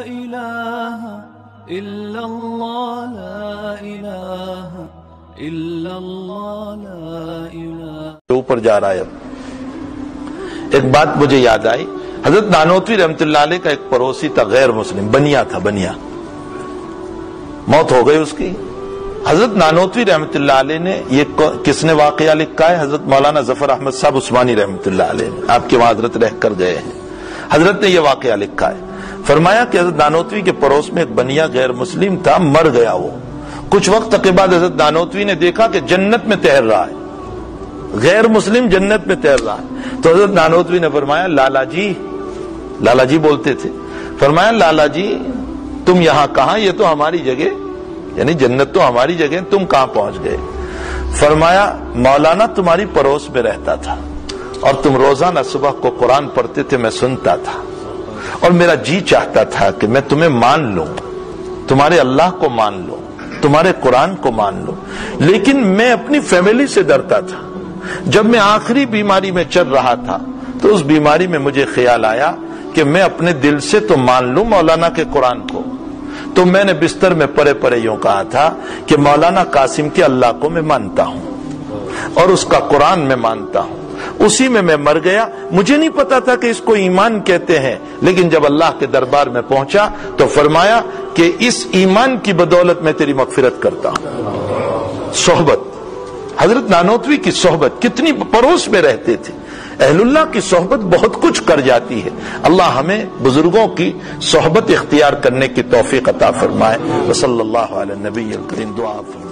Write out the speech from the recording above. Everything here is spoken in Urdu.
إله إلا الله لا إله إلا الله لا إله. اوپر جا رہا ہے. اب ایک بات مجھے یاد آئی. حضرت نانوتوی رحمت اللہ علیہ کا ایک پڑوسی تھا، غیر مسلم، بنیا تھا، بنیا، موت ہو گئی اس کی. حضرت نانوتوی رحمت اللہ علیہ نے، یہ کس نے واقعہ لکھا ہے؟ حضرت مولانا ظفر احمد صاحب عثمانی رحمت اللہ علیہ نے، آپ کے وہاں حضرت رہ کر گئے ہیں. حضرت نے یہ واقعہ لکھا ہے. فرمایا کہ حضرت نانوتوی کے پڑوس میں ایک بنیا غیر مسلم تھا، مر گیا وہ. کچھ وقت کے بعد حضرت نانوتوی نے دیکھا کہ جنت میں تیر رہا ہے، غیر مسلم جنت میں تیر رہا ہے. تو حضرت نانوتوی نے فرمایا لالا جی، لالا جی بولتے تھے، فرمایا لالا جی تم یہاں کہاں؟ یہ تو ہماری جگہ، یعنی جنت تو ہماری جگہ، تم کہاں پہنچ گئے؟ فرمایا مولانا تمہاری پڑوس میں رہتا تھا اور تم روزانہ صبح کو قرآن پڑھتے تھے، میں سنتا تھا اور میرا جی چاہتا تھا کہ میں تمہیں مان لوں، تمہارے اللہ کو مان لوں، تمہارے قرآن کو مان لوں، لیکن میں اپنی فیملی سے ڈرتا تھا. جب میں آخری بیماری میں چل رہا تھا تو اس بیماری میں مجھے خیال آیا کہ میں اپنے دل سے تو مان لوں مولانا کے قرآن کو. تو میں نے بستر میں پڑے پڑے یوں کہا تھا کہ مولانا قاسم کے اللہ کو میں مانتا ہوں اور اس کا قرآن میں مانتا ہوں. اسی میں مر گیا. مجھے نہیں پتا تھا کہ اس کو ایمان کہتے ہیں، لیکن جب اللہ کے دربار میں پہنچا تو فرمایا کہ اس ایمان کی بدولت میں تیری مغفرت کرتا ہوں. صحبت، حضرت نانوتوی کی صحبت، کتنی پڑوس میں رہتے تھے. اہل اللہ کی صحبت بہت کچھ کر جاتی ہے. اللہ ہمیں بزرگوں کی صحبت اختیار کرنے کی توفیق عطا فرمائے. وصلی اللہ علی النبی الکریم. دعا فرمائے.